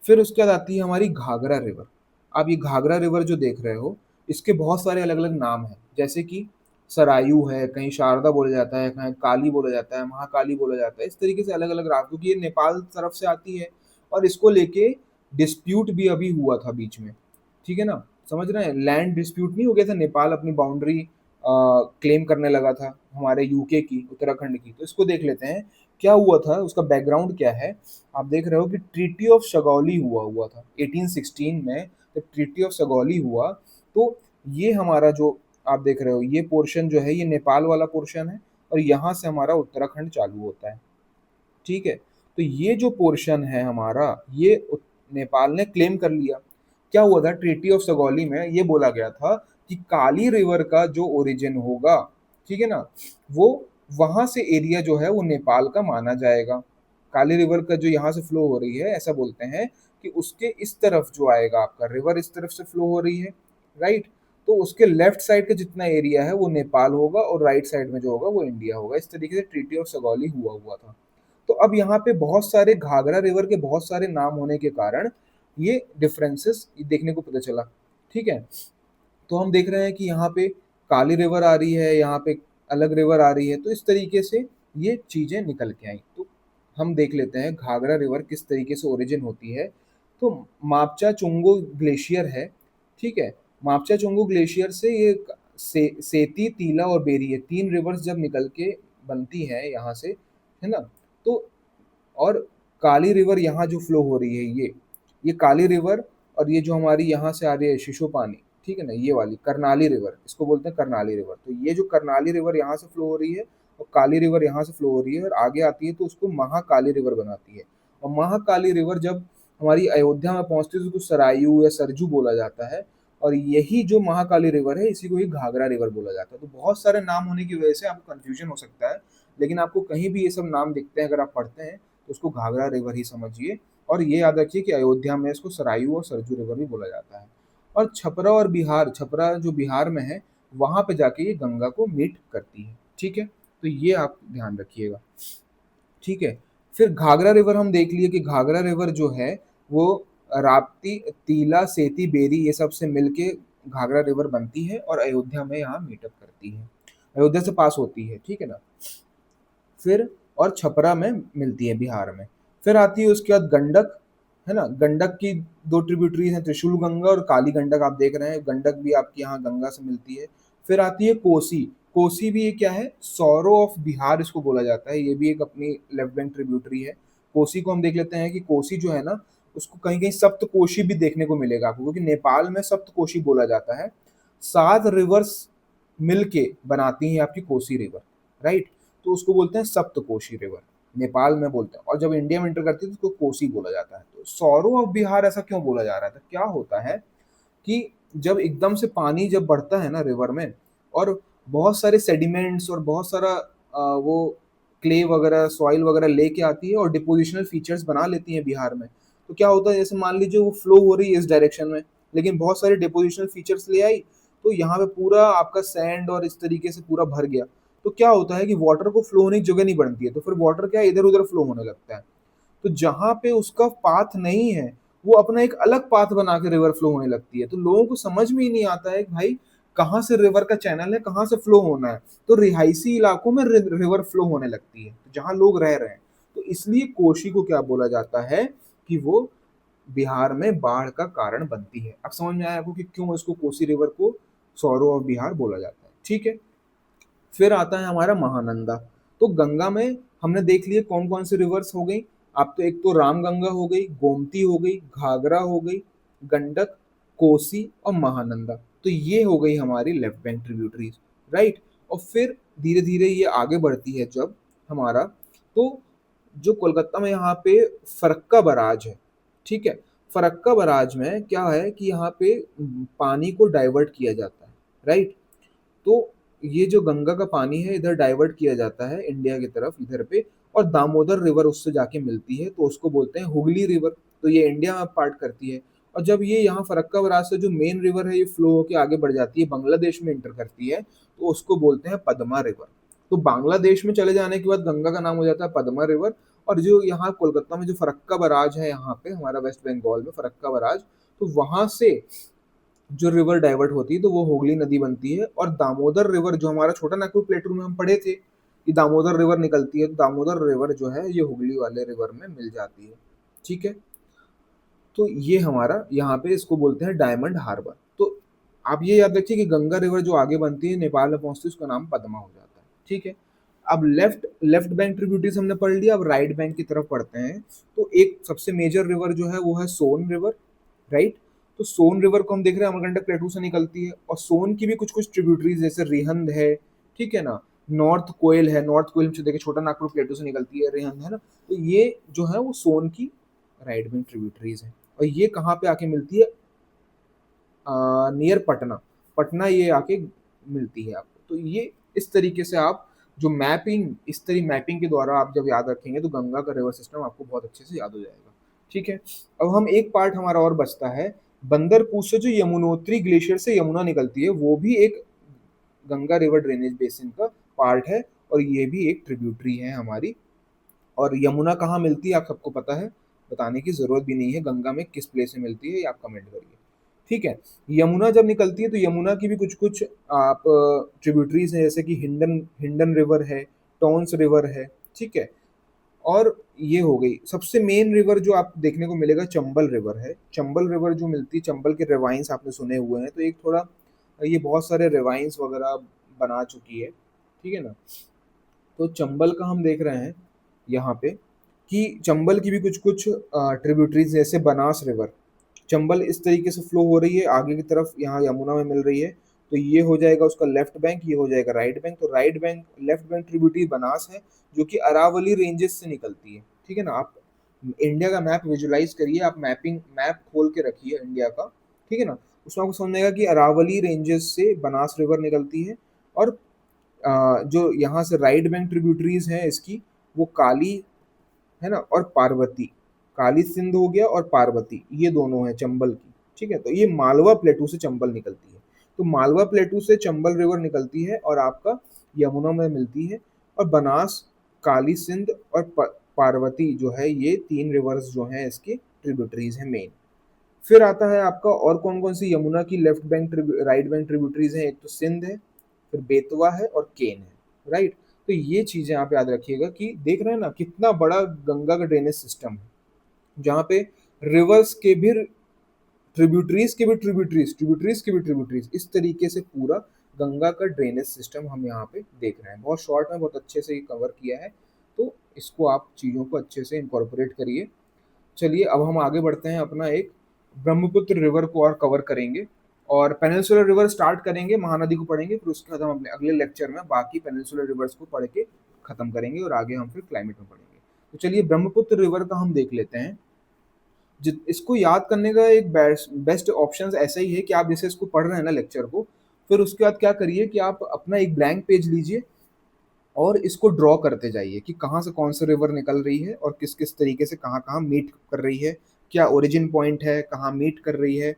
फिर उसके बाद आती है हमारी घाघरा रिवर। आप ये घाघरा रिवर जो देख रहे हो, इसके बहुत सारे अलग अलग नाम हैं, जैसे कि सरायू है, कहीं शारदा बोला जाता है, कहीं काली बोला जाता है, महाकाली बोला जाता है। इस तरीके से अलग अलग राग, क्योंकि ये नेपाल तरफ से आती है और इसको लेके डिस्प्यूट भी अभी हुआ था बीच में, ठीक है ना, समझ रहे हैं? लैंड डिस्प्यूट नहीं हो गया था, नेपाल अपनी बाउंड्री क्लेम करने लगा था हमारे यूके की, उत्तराखंड की। तो इसको देख लेते हैं क्या हुआ था, उसका बैकग्राउंड क्या है। आप देख रहे हो कि ट्रीटी ऑफ सगौली हुआ था 1816 में। जब ट्रीटी ऑफ सगौली हुआ, तो ये हमारा जो आप देख रहे हो, ये पोर्शन जो है, ये नेपाल वाला पोर्शन है और यहाँ से हमारा उत्तराखंड चालू होता है, ठीक है। तो ये जो पोर्शन है हमारा, ये नेपाल ने क्लेम कर लिया। क्या हुआ था ट्रीटी ऑफ सगौली में? ये बोला गया था कि काली रिवर का जो ओरिजिन होगा, ठीक है ना, वो वहां से एरिया जो है वो नेपाल का माना जाएगा। काली रिवर का जो यहाँ से फ्लो हो रही है, ऐसा बोलते हैं कि उसके इस तरफ जो आएगा आपका रिवर, इस तरफ से फ्लो हो रही है, राइट, तो उसके लेफ्ट साइड का जितना एरिया है वो नेपाल होगा और राइट साइड में जो होगा वो इंडिया होगा। इस तरीके से ट्रीटी ऑफ सगौली हुआ हुआ था। तो अब यहाँ पे बहुत सारे घाघरा रिवर के बहुत सारे नाम होने के कारण ये डिफरेंसेस देखने को पता चला, ठीक है। तो हम देख रहे हैं कि यहाँ पे काली रिवर आ रही है, यहाँ पे अलग रिवर आ रही है, तो इस तरीके से ये चीजें निकल के आई। तो हम देख लेते हैं घाघरा रिवर किस तरीके से ओरिजिन होती है। तो मापचा चुंगो ग्लेशियर है, ठीक है। मापचा चुंगो ग्लेशियर से ये सेती, तीला और बेरी, ये तीन रिवर्स जब निकल के बनती है यहाँ से, है ना, तो और काली रिवर यहाँ जो फ्लो हो रही है, ये काली रिवर, और ये जो हमारी यहाँ से आ रही है शिशु पानी, ठीक है ना, ये वाली करनाली रिवर, इसको बोलते हैं करनाली रिवर। तो ये जो करनाली रिवर यहाँ से फ्लो हो रही है और काली रिवर यहाँ से फ्लो हो रही है और आगे आती है, तो उसको महाकाली रिवर बनाती है। और महाकाली रिवर जब हमारी अयोध्या में पहुंचती है तो उसको सरायू या सरजू बोला जाता है। और यही जो महाकाली रिवर है, इसी को ही घाघरा रिवर बोला जाता है। तो बहुत सारे नाम होने की वजह से आपको कंफ्यूजन हो सकता है, लेकिन आपको कहीं भी ये सब नाम दिखते हैं, अगर आप पढ़ते हैं तो उसको घाघरा रिवर ही समझिए। और ये याद रखिए कि अयोध्या में इसको सरायू और सरजू रिवर भी बोला जाता है। और छपरा और बिहार, छपरा जो बिहार में है, वहां पे जाके ये गंगा को मीट करती है, ठीक है। तो ये आप ध्यान रखिएगा, ठीक है। फिर घाघरा रिवर हम देख लिए कि घाघरा रिवर जो है वो राप्ती, तीला, सेती, बेरी ये सब से मिलके घाघरा रिवर बनती है और अयोध्या में यहाँ मीटअप करती है, अयोध्या से पास होती है, ठीक है ना। फिर और छपरा में मिलती है बिहार में। फिर आती है उसके बाद गंडक, है ना। गंडक की दो ट्रिब्यूटरीज हैं, त्रिशूल गंगा और काली गंडक, आप देख रहे हैं गंडक भी आपकी यहाँ गंगा से मिलती है। फिर आती है कोसी। कोसी भी ये क्या है, सौरो ऑफ बिहार इसको बोला जाता है, ये भी एक अपनी लेफ्ट बैंक ट्रिब्यूटरी है। कोसी को हम देख लेते हैं कि कोसी जो है ना, उसको कहीं कहीं सप्तकोशी भी देखने को मिलेगा आपको, क्योंकि नेपाल में सप्तकोशी बोला जाता है। 7 रिवर्स मिलके बनाती हैं आपकी कोसी रिवर, राइट। तो उसको बोलते हैं सप्तकोशी रिवर, नेपाल में बोलते हैं। और जब इंडिया में एंटर करती है तो उसको कोसी बोला जाता है। तो सौरो ऑफ बिहार ऐसा क्यों बोला जा रहा था, क्या होता है कि जब एकदम से पानी जब बढ़ता है ना रिवर में, और बहुत सारे सेडिमेंट्स और बहुत सारा वो क्ले वगैरह, सॉइल वगैरह लेके आती है और डिपोजिशनल फीचर्स बना लेती है बिहार में। तो क्या होता है, जैसे मान लीजिए वो फ्लो हो रही है इस डायरेक्शन में, लेकिन बहुत सारे डिपोजिशनल फीचर्स ले आई, तो यहाँ पे पूरा आपका सैंड और इस तरीके से पूरा भर गया। तो क्या होता है कि वाटर को फ्लो होने की जगह नहीं बनती है, तो फिर वाटर क्या इधर उधर फ्लो होने लगता है। तो जहाँ पे उसका पाथ नहीं है, वो अपना एक अलग पाथ बना के रिवर फ्लो होने लगती है। तो लोगों को समझ में ही नहीं आता है कि भाई कहाँ से रिवर का चैनल है, कहाँ से फ्लो होना है। तो रिहायशी इलाकों में रिवर फ्लो होने लगती है जहाँ लोग रह रहे हैं। तो इसलिए कोशी को क्या बोला जाता है कि वो बिहार में बाढ़ का कारण बनती है। अब समझ में आया आपको कि क्यों इसको कोसी रिवर को सौरो ऑफ बिहार बोला जाता है, ठीक है। फिर आता है हमारा महानंदा। तो गंगा में हमने देख लिए कौन कौन सी रिवर्स हो गई। आप तो एक तो रामगंगा हो गई, गोमती हो गई, घाघरा हो गई, गंडक, कोसी और महानंदा। तो ये हो गई हमारी लेफ्ट बैंक ट्रिब्यूटरीज, राइट। और फिर धीरे धीरे ये आगे बढ़ती है जब हमारा, तो जो कोलकाता में यहाँ पे फरक्का बराज है, ठीक है। फरक्का बराज में क्या है कि यहाँ पे पानी को डाइवर्ट किया जाता है, राइट। तो ये जो गंगा का पानी है इधर डाइवर्ट किया जाता है इंडिया की तरफ इधर पे, और दामोदर रिवर उससे जाके मिलती है, तो उसको बोलते हैं हुगली रिवर। तो ये इंडिया में पार्ट करती है। और जब ये यहाँ फरक्का बराज से जो मेन रिवर है ये फ्लो होके आगे बढ़ जाती है, बांग्लादेश में इंटर करती है, तो उसको बोलते हैं पद्मा रिवर। तो बांग्लादेश में चले जाने के बाद गंगा का नाम हो जाता है पद्मा रिवर। और जो यहाँ कोलकाता में जो फरक्का बराज है, यहाँ पे हमारा वेस्ट बंगाल में फरक्का बराज, तो वहां से जो रिवर डाइवर्ट होती है तो वो हुगली नदी बनती है। और दामोदर रिवर जो हमारा छोटा नागपुर प्लेटू में हम पढ़े थे कि दामोदर रिवर निकलती है, तो दामोदर रिवर जो है ये हुगली वाले रिवर में मिल जाती है, ठीक है। तो ये हमारा यहाँ पे इसको बोलते हैं डायमंड हार्बर। तो आप ये याद रखिए कि गंगा रिवर जो आगे बनती है नेपाल में पहुंचती है, उसका नाम पद्मा हो जाता है, ठीक है। अब लेफ्ट लेफ्ट बैंक ट्रिब्यूटरीज हमने पढ़ लिया, अब राइट बैंक की तरफ पढ़ते हैं। तो एक सबसे मेजर रिवर जो है वो है सोन रिवर, राइट। तो सोन रिवर को हम देख रहे हैं अमरकंटक प्लेटू से निकलती है, और सोन की भी कुछ कुछ ट्रिब्यूटरीज जैसे रिहंद है, ठीक है ना, नॉर्थ कोयल है, नॉर्थ कोयल से देखिए छोटा नागपुर प्लेटू से निकलती है, रिहंद है ना। तो ये जो है वो सोन की राइट बैंक ट्रिब्यूटरीज है। और ये कहाँ पे आके मिलती है, नियर पटना। पटना ये आके मिलती है आपको। तो ये इस तरीके से आप जो मैपिंग, इस तरह मैपिंग के द्वारा आप जब याद रखेंगे तो गंगा का रिवर सिस्टम आपको बहुत अच्छे से याद हो जाएगा। ठीक है, अब हम एक पार्ट हमारा और बचता है, बंदरपुर से जो यमुनोत्री ग्लेशियर से यमुना निकलती है वो भी एक गंगा रिवर ड्रेनेज बेसिन का पार्ट है, और ये भी एक ट्रिब्यूटरी है हमारी। और यमुना कहाँ मिलती है आप सबको पता है, बताने की जरूरत भी नहीं है, गंगा में किस प्लेस में मिलती है ये आप कमेंट करिए। ठीक है, यमुना जब निकलती है तो यमुना की भी कुछ कुछ आप ट्रिब्यूटरीज हैं, जैसे कि हिंडन हिंडन रिवर है, टॉन्स रिवर है। ठीक है, और ये हो गई सबसे मेन रिवर जो आपको देखने को मिलेगा, चंबल रिवर है। चंबल रिवर जो मिलती है, चंबल के रिवाइंस आपने सुने हुए हैं, तो एक थोड़ा ये बहुत सारे रिवाइंस वगैरह बना चुकी है। ठीक है ना, तो चंबल का हम देख रहे हैं यहाँ पे कि चंबल की भी कुछ कुछ ट्रिब्यूटरीज, जैसे बनास रिवर, चंबल इस तरीके से फ्लो हो रही है आगे की तरफ, यहाँ यमुना में मिल रही है। तो ये हो जाएगा उसका लेफ्ट बैंक, ये हो जाएगा राइट बैंक। तो right bank, left bank tributary Banas है, जो कि अरावली रेंजेस से निकलती है। ठीक है ना, आप इंडिया का मैप विजुलाइज करिए, आप मैप खोल के रखिए इंडिया का। ठीक है ना, उसमें आपको समझ आएगा कि अरावली रेंजेस से बनास रिवर निकलती है। और जो यहाँ से राइट बैंक ट्रिब्यूटरीज हैं इसकी, वो काली है ना, और पार्वती, काली सिंध हो गया और पार्वती, ये दोनों है चंबल की। ठीक है, तो ये मालवा प्लेटू से चंबल निकलती है। तो मालवा प्लेटू से चंबल रिवर निकलती है और आपका यमुना में मिलती है। और बनास, काली सिंध और पार्वती जो है, ये तीन रिवर्स जो हैं इसके ट्रिब्यूटरीज हैं मेन। फिर आता है आपका और कौन कौन सी यमुना की left bank right bank tributaries हैं, एक तो सिंध है, फिर बेतवा है और केन है। राइट, तो ये चीजें आप याद रखिएगा कि देख रहे हैं ना कितना बड़ा गंगा का ड्रेनेज सिस्टम है, जहाँ पे रिवर्स के भी ट्रिब्यूटरीज के भी ट्रिब्यूटरीज, ट्रिब्यूटरीज के भी ट्रिब्यूटरीज, इस तरीके से पूरा गंगा का ड्रेनेज सिस्टम हम यहाँ पे देख रहे हैं। बहुत शॉर्ट में बहुत अच्छे से ये कवर किया है, तो इसको आप चीज़ों को अच्छे से इंकॉर्पोरेट करिए। चलिए अब हम आगे बढ़ते हैं, अपना एक ब्रह्मपुत्र रिवर को और कवर करेंगे, और पेनिनसुलर रिवर स्टार्ट करेंगे, महानदी को पढ़ेंगे, फिर उसके बाद हम अपने अगले लेक्चर में बाकी पेनिनसुलर रिवर्स को पढ़ के खत्म करेंगे, और आगे हम फिर क्लाइमेट में पढ़ेंगे। तो चलिए ब्रह्मपुत्र रिवर का हम देख लेते हैं। इसको याद करने का एक बेस्ट ऑप्शन ऐसा ही है कि आप जैसे इसको पढ़ रहे हैं ना लेक्चर को, फिर उसके बाद क्या करिए कि आप अपना एक ब्लैंक पेज लीजिए और इसको ड्रॉ करते जाइए कि कहाँ से कौन सी रिवर निकल रही है और किस किस तरीके से कहाँ कहाँ मीट कर रही है, क्या ओरिजिन पॉइंट है, कहाँ मीट कर रही है,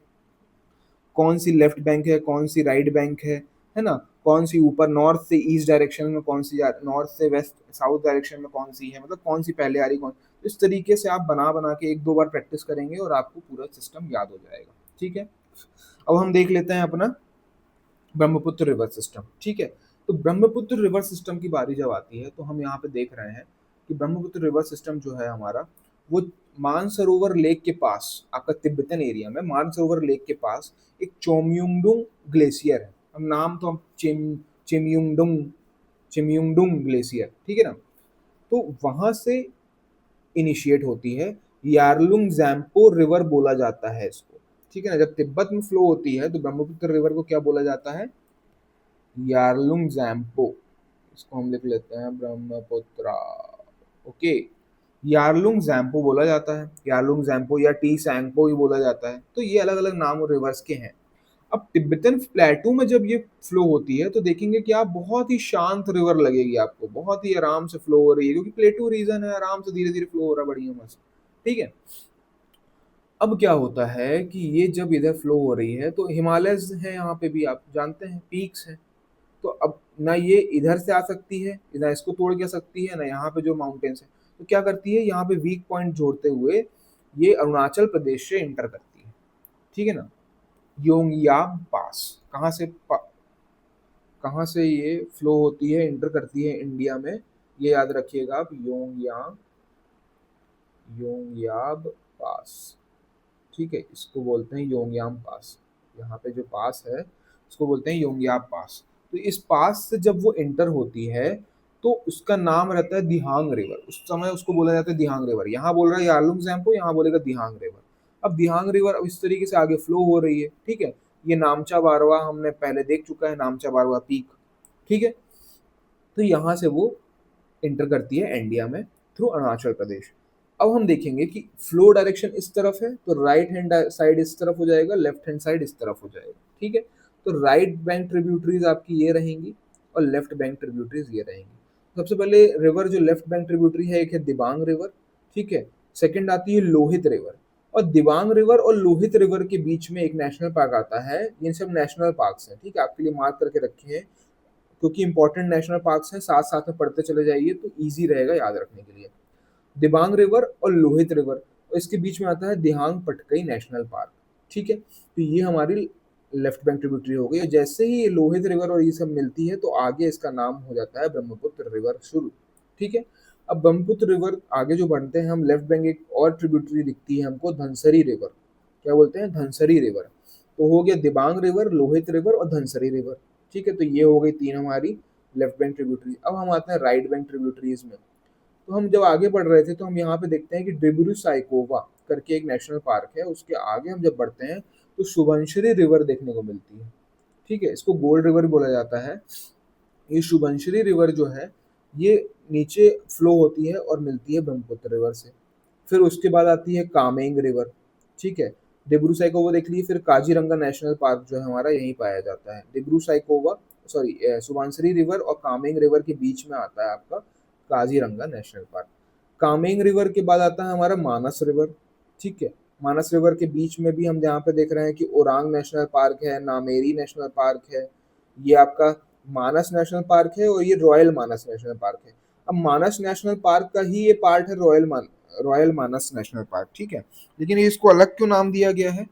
कौन सी लेफ्ट बैंक है, कौन सी राइट बैंक है ना, कौन सी ऊपर नॉर्थ से ईस्ट डायरेक्शन में, कौन सी नॉर्थ से वेस्ट साउथ डायरेक्शन में कौन सी है, मतलब कौन सी पहले आ रही, कौन। इस तरीके से आप बना बना के एक दो बार प्रैक्टिस करेंगे और आपको पूरा सिस्टम याद हो जाएगा। ठीक है, अब हम देख लेते हैं अपना ब्रह्मपुत्र रिवर सिस्टम। ठीक है, तो ब्रह्मपुत्र रिवर सिस्टम की बारी जब आती है तो हम यहाँ पे देख रहे हैं कि ब्रह्मपुत्र रिवर सिस्टम जो है हमारा, वो मानसरोवर लेक के पास, आपका तिब्बतन एरिया में मानसरोवर लेक के पास एक चोमयुंगडुंग ग्लेशियर है। हम नाम तो हम चिमयुंगडुंग चिमयुंगडुंग ग्लेशियर, ठीक है ना, तो वहां से इनिशिएट होती है। यारलुंग जैम्पो रिवर बोला जाता है इसको। ठीक है ना, जब तिब्बत में फ्लो होती है तो ब्रह्मपुत्र रिवर को क्या बोला जाता है, यारलुंग जैम्पो। इसको हम लिख लेते हैं ब्रह्मपुत्रा। ओके, यारलुंग जैम्पो बोला जाता है, यारलुंग जैम्पो या टी सैंगपो भी बोला जाता है। तो ये अलग अलग नाम रिवर्स के हैं। अब तिब्बतन प्लेटू में जब ये फ्लो होती है तो देखेंगे कि आप बहुत ही शांत रिवर लगेगी आपको, बहुत ही आराम से फ्लो हो रही है, क्योंकि प्लेटू रीजन है, आराम से धीरे धीरे फ्लो हो रहा है, बढ़िया मस्त। ठीक है, अब क्या होता है कि ये जब इधर फ्लो हो रही है तो हिमालयस है यहाँ पे भी, आप जानते हैं पीक्स है। तो अब ना ये इधर से आ सकती है, ना इसको तोड़ के आ सकती है, ना यहाँ पे जो माउंटेन्स है, तो क्या करती है यहाँ पे वीक पॉइंट जोड़ते हुए ये अरुणाचल प्रदेश से इंटर करती है। ठीक है ना, योंगयाम पास, कहाँ से ये फ्लो होती है, इंटर करती है इंडिया में, ये याद रखिएगा आप, योंगयाब पास। ठीक है, इसको बोलते हैं योंगयाम पास। यहाँ पे जो पास है इसको बोलते हैं योंगयाम पास। तो इस पास से जब वो एंटर होती है तो उसका नाम रहता है दिहांग रिवर। उस समय उसको बोला जाता है दिहांग रिवर। यहाँ बोल रहा है यारलुंग जैम्पो, यहाँ बोलेगा दिहांग रिवर। अब दिहांग रिवर अब इस तरीके से आगे फ्लो हो रही है। ठीक है, ये नामचा बारवा हमने पहले देख चुका है, नामचा बारवा पीक। ठीक है, तो यहाँ से वो इंटर करती है इंडिया में थ्रू अरुणाचल प्रदेश। अब हम देखेंगे कि फ्लो डायरेक्शन इस तरफ है तो राइट हैंड साइड इस तरफ हो जाएगा, लेफ्ट हैंड साइड इस तरफ हो जाएगा। ठीक है, तो राइट बैंक ट्रिब्यूटरीज आपकी ये रहेंगी और लेफ्ट बैंक ट्रिब्यूटरीज ये रहेंगी। सबसे पहले रिवर जो लेफ्ट बैंक ट्रिब्यूटरी है, एक है दिबांग रिवर, ठीक है। सेकंड आती है लोहित रिवर। और दिबांग रिवर और लोहित रिवर के बीच में एक नेशनल पार्क आता है। ये सब नेशनल पार्क्स हैं, ठीक है, आपके लिए मार्क करके रखे हैं क्योंकि इंपॉर्टेंट नेशनल पार्क्स हैं, साथ साथ में पढ़ते चले जाइए तो इजी रहेगा याद रखने के लिए। दिबांग रिवर और लोहित रिवर, और इसके बीच में आता है दिहांग पटकई नेशनल पार्क, ठीक है। तो ये हमारी लेफ्ट बैंक ट्रिब्यूटरी हो गई। जैसे ही ये लोहित रिवर और ये सब मिलती है तो आगे इसका नाम हो जाता है ब्रह्मपुत्र रिवर शुरू, ठीक है। अब ब्रह्मपुत्र रिवर आगे जो बढ़ते हैं हम, लेफ्ट बैंक एक और ट्रिब्यूटरी दिखती है हमको, धनसरी रिवर। क्या बोलते हैं? धनसरी रिवर। तो हो गया दिबांग रिवर, लोहित रिवर और धनसरी रिवर, ठीक है। तो ये हो गई तीन हमारी लेफ्ट बैंक ट्रिब्यूटरी। अब हम आते हैं राइट बैंक ट्रिब्यूटरीज में। तो हम जब आगे बढ़ रहे थे तो हम यहाँ पे देखते हैं कि डिब्रू साइकोवा करके एक नेशनल पार्क है, उसके आगे हम जब बढ़ते हैं तो सुबनसिरी रिवर देखने को मिलती है, ठीक है। इसको गोल्ड रिवर बोला जाता है। ये सुबनसिरी रिवर जो है ये नीचे फ्लो होती है और मिलती है ब्रह्मपुत्र रिवर से। फिर उसके बाद आती है कामेंग रिवर, ठीक है। डिब्रू साइकोवा देख लीजिए। फिर काजीरंगा नेशनल पार्क जो है हमारा यहीं पाया जाता है। डिब्रू साइकोवा, सॉरी, सुबनसिरी रिवर और कामेंग रिवर के बीच में आता है आपका Kaziranga national park. Kameng river के बाद आता है हमारा मानस रिवर, ठीक है। मानस रिवर के बीच में भी हम यहाँ पे देख रहे हैं कि ओरांग नेशनल पार्क है, नामेरी नेशनल पार्क है, ये आपका मानस नेशनल पार्क है और ये रॉयल मानस नेशनल पार्क है। अब मानस नेशनल पार्क का ही ये पार्ट है रॉयल मानस नेशनल पार्क, ठीक है। लेकिन ये इसको अलग क्यों नाम दिया गया है?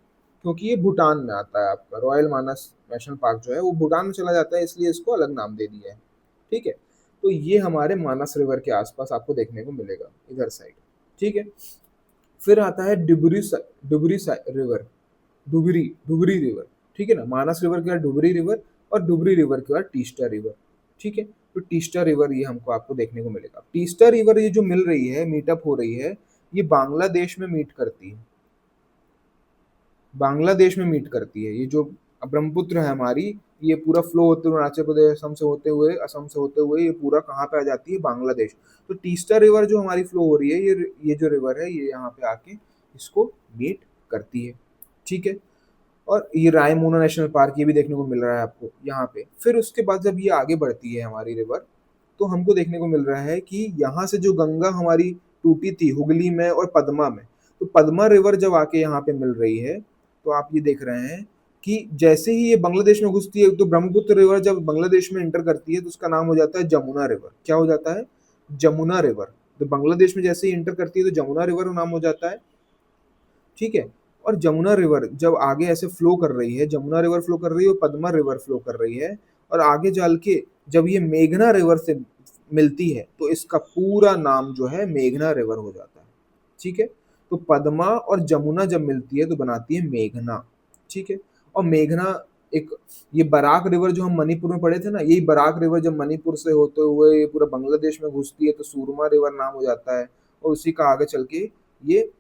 क्योंकि ये भूटान में आता है। आपका रॉयल मानस नेशनल पार्क जो है वो भूटान में चला जाता है, इसलिए इसको अलग नाम दे दिया है, ठीक है। तो ये हमारे मानस रिवर के आसपास आपको देखने को मिलेगा इधर साइड, ठीक है। फिर आता है रिवर, डुबरी रिवर, ठीक है ना। मानस रिवर के बाद डुबरी रिवर और डुबरी रिवर के बाद टीस्टा रिवर, ठीक है। तो टीस्टा रिवर ये हमको आपको देखने को मिलेगा। टीस्टा रिवर ये जो मिल रही है, मीटअप हो रही है, ये बांग्लादेश में मीट करती है। बांग्लादेश में मीट करती है। ये जो ब्रह्मपुत्र है हमारी, ये पूरा फ्लो होते हुए अरुणाचल प्रदेश, असम से होते हुए ये पूरा कहाँ पे आ जाती है? बांग्लादेश। तो टीस्टा रिवर जो हमारी फ्लो हो रही है, ये जो रिवर है ये यहाँ पे आके इसको मीट करती है, ठीक है। और ये रायमोना नेशनल पार्क ये भी देखने को मिल रहा है आपको यहाँ पे। फिर उसके बाद जब ये आगे बढ़ती है हमारी रिवर, तो हमको देखने को मिल रहा है कि यहाँ से जो गंगा हमारी टूटी थी हुगली में और पद्मा में, तो पद्मा रिवर जब आके यहाँ पे मिल रही है, तो आप ये देख रहे हैं कि जैसे ही ये बांग्लादेश में घुसती है, तो ब्रह्मपुत्र रिवर जब बांग्लादेश में एंटर करती है तो उसका नाम हो जाता है जमुना रिवर। क्या हो जाता है? जमुना रिवर। तो बांग्लादेश में जैसे ही एंटर करती है तो जमुना रिवर नाम हो जाता है, ठीक है। और जमुना रिवर जब आगे ऐसे फ्लो कर रही है, जमुना रिवर फ्लो कर रही है और पद्मा रिवर फ्लो कर रही है, और आगे चल के जब ये मेघना रिवर से मिलती है तो इसका पूरा नाम जो है मेघना रिवर हो जाता है, ठीक है। तो पद्मा और जमुना जब मिलती है तो बनाती है मेघना, ठीक है। और मेघना एक, ये बराक रिवर जो हम मणिपुर में पढ़े थे ना, यही बराक रिवर जब मणिपुर से होते हुए ये पूरा बांग्लादेश में घुसती है तो सूरमा रिवर नाम हो जाता है, और उसी का आगे चल के ये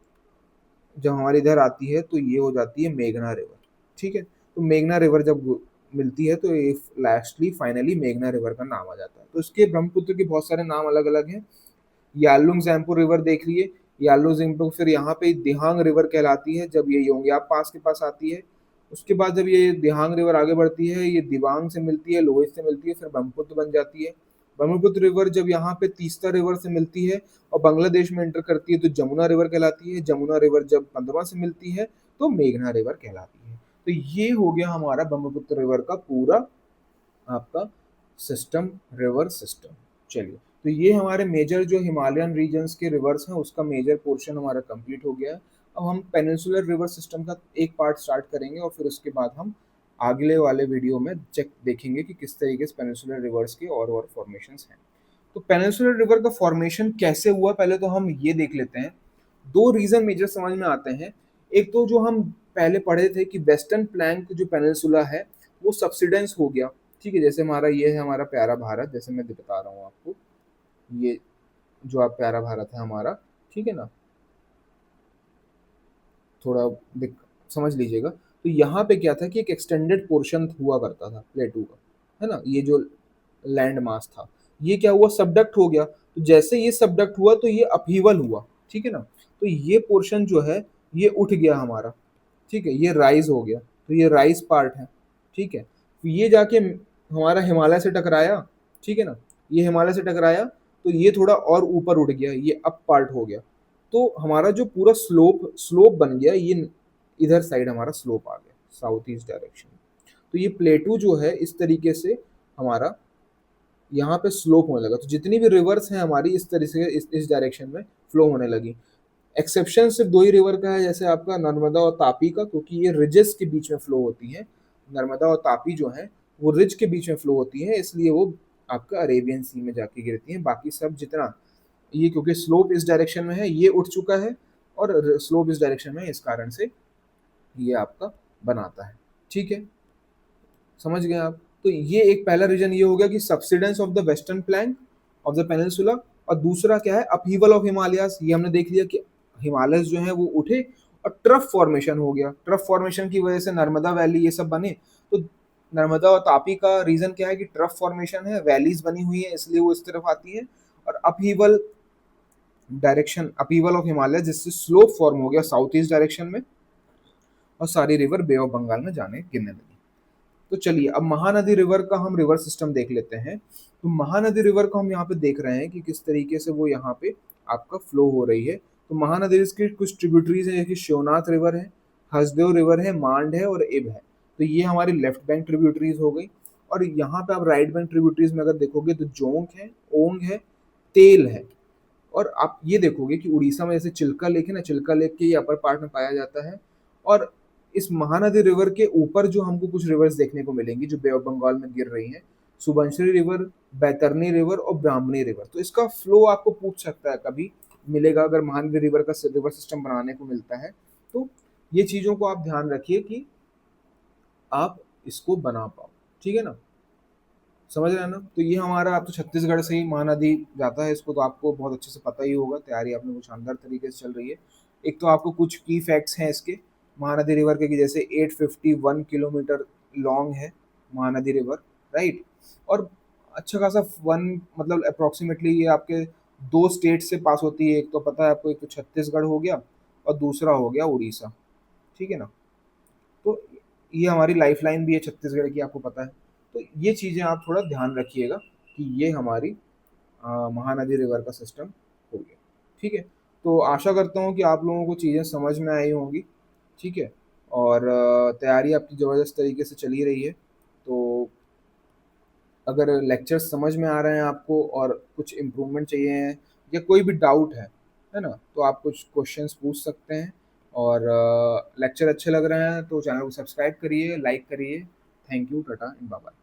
जब हमारे इधर आती है तो ये हो जाती है मेघना रिवर, ठीक है। तो मेघना रिवर जब मिलती है तो ये लास्टली फाइनली मेघना रिवर का नाम आ जाता है। तो इसके ब्रह्मपुत्र के बहुत सारे नाम अलग अलग हैं। यालुंग जैमपुर रिवर देख लिए, यालू जिंगपुर। फिर यहाँ पे दिहांग रिवर कहलाती है जब ये योंग्याप पास के पास आती है। उसके बाद जब ये दिहांग रिवर आगे बढ़ती है, ये दिबांग से मिलती है, लोहित से मिलती है, फिर ब्रह्मपुत्र बन जाती है। ब्रह्मपुत्र रिवर जब यहाँ पे तीस्ता रिवर से मिलती है और बांग्लादेश में एंटर करती है तो जमुना रिवर कहलाती है। जमुना रिवर जब पंद्रमा से मिलती है तो मेघना रिवर कहलाती है। तो ये हो गया हमारा ब्रह्मपुत्र रिवर का पूरा आपका सिस्टम, रिवर सिस्टम। चलिए, तो ये हमारे मेजर जो हिमालयन रीजन्स के रिवर्स हैं उसका मेजर पोर्शन हमारा कंप्लीट हो गया है। अब हम पेनिनसुलर रिवर सिस्टम का एक पार्ट स्टार्ट करेंगे और फिर उसके बाद हम अगले वाले वीडियो में चेक देखेंगे कि किस तरीके से पेनिनसुलर रिवर्स के और फॉर्मेशंस हैं। तो पेनिनसुलर रिवर का फॉर्मेशन कैसे हुआ, पहले तो हम ये देख लेते हैं। दो रीजन मेजर समझ में आते हैं। एक तो जो हम पहले पढ़े थे कि वेस्टर्न प्लैंक जो पेनिनसुला है वो सब्सिडेंस हो गया, ठीक है। जैसे हमारा ये है हमारा प्यारा भारत, जैसे मैं बता रहा हूँ आपको, ये जो आप प्यारा भारत है हमारा, ठीक है ना, थोड़ा देख समझ लीजिएगा। तो यहाँ पे क्या था कि एक एक्सटेंडेड पोर्शन हुआ करता था प्लेटू का, है ना, ये जो लैंड मास था, ये क्या हुआ, सबडक्ट हो गया। तो जैसे ये सबडक्ट हुआ तो ये अपहीवल हुआ, ठीक है ना। तो ये पोर्शन जो है ये उठ गया हमारा, ठीक है, ये राइज हो गया, तो ये राइज पार्ट है, ठीक है। ये जाके हमारा हिमालय से टकराया, ठीक है ना, ये हिमालय से टकराया तो ये थोड़ा और ऊपर उठ गया, ये अप पार्ट हो गया, तो हमारा जो पूरा स्लोप स्लोप बन गया, ये इधर साइड हमारा स्लोप आ गया साउथ ईस्ट डायरेक्शन। तो ये प्लेटू जो है इस तरीके से हमारा यहाँ पे स्लोप होने लगा, तो जितनी भी रिवर्स हैं हमारी इस तरीके से इस डायरेक्शन में फ्लो होने लगी। एक्सेप्शन सिर्फ दो ही रिवर का है, जैसे आपका नर्मदा और तापी का, क्योंकि ये रिजेस के बीच में फ्लो होती है। नर्मदा और तापी जो है वो रिज के बीच में फ्लो होती है, इसलिए वो आपका अरेबियन सी में जाके गिरती है। बाकी सब जितना ये, क्योंकि स्लोप इस डायरेक्शन में है, ये उठ चुका है, और स्लोप इस डायरेक्शन में है, इस कारण से ये आपका बनाता है। ठीक है, समझ गए आप? तो ये एक पहला रीजन ये हो गया कि subsidence of the western plank of the peninsula. और दूसरा क्या है, अपहीवल ऑफ हिमालयास। ये हमने देख लिया कि हिमालयस जो है वो उठे और ट्रफ फॉर्मेशन हो गया। ट्रफ फॉर्मेशन की वजह से नर्मदा वैली ये सब बने। तो नर्मदा और तापी का रीजन क्या है कि ट्रफ फॉर्मेशन है, वैलीज बनी हुई है, इसलिए वो इस तरफ आती है। और upheaval direction, upheaval of Himalaya, जिससे स्लोप फॉर्म हो गया साउथ ईस्ट डायरेक्शन में, और सारी रिवर बे ऑफ बंगाल में जाने गिरने लगी। तो चलिए अब महानदी रिवर का हम रिवर सिस्टम देख लेते हैं। तो महानदी रिवर को हम यहाँ पे देख रहे हैं कि किस तरीके से वो यहाँ पे आपका फ्लो हो रही है। तो महानदी की कुछ ट्रिब्यूटरीज हैं, जैसे शिवनाथ रिवर है, हसदेव रिवर है, मांड है और इब है। तो ये हमारी लेफ्ट बैंक ट्रिब्यूटरीज हो गई। और यहाँ पे आप राइट बैंक ट्रिब्यूटरीज में अगर देखोगे तो जोंक है, ओंग है, तेल है। और आप ये देखोगे कि उड़ीसा में जैसे चिल्का लेक है ना, चिल्का लेक के अपर पार्ट में पाया जाता है। और इस महानदी रिवर के ऊपर जो हमको कुछ रिवर्स देखने को मिलेंगी जो बे ऑफ बंगाल में गिर रही हैं, सुबनसिरी रिवर, बैतरनी रिवर और ब्राह्मणी रिवर। तो इसका फ्लो आपको पूछ सकता है, कभी मिलेगा अगर महानदी रिवर का रिवर सिस्टम बनाने को मिलता है। तो ये चीज़ों को आप ध्यान रखिए कि आप इसको बना पाओ। ठीक है ना, समझ रहे हैं ना? तो ये हमारा, आप तो छत्तीसगढ़ से ही महानदी जाता है, इसको तो आपको बहुत अच्छे से पता ही होगा, तैयारी आपने बहुत शानदार तरीके से चल रही है। एक तो आपको कुछ की फैक्ट्स हैं इसके महानदी रिवर के, कि जैसे 851 किलोमीटर लॉन्ग है महानदी रिवर, राइट। और अच्छा खासा वन, मतलब अप्रोक्सीमेटली ये आपके दो स्टेट से पास होती है। एक तो पता है आपको, एक तो छत्तीसगढ़ हो गया और दूसरा हो गया उड़ीसा। ठीक है ना? तो ये हमारी लाइफलाइन भी है छत्तीसगढ़ की, आपको पता है। तो ये चीज़ें आप थोड़ा ध्यान रखिएगा कि ये हमारी महानदी रिवर का सिस्टम हो गया। ठीक है, तो आशा करता हूँ कि आप लोगों को चीज़ें समझ में आई होंगी। ठीक है, और तैयारी आपकी ज़बरदस्त तरीके से चली रही है। तो अगर लेक्चर्स समझ में आ रहे हैं आपको और कुछ इम्प्रूवमेंट चाहिए है या कोई भी डाउट है ना, तो आप कुछ क्वेश्चंस पूछ सकते हैं। और लेक्चर अच्छे लग रहे हैं तो चैनल को सब्सक्राइब करिए, लाइक करिए। Thank you, tata and bye bye.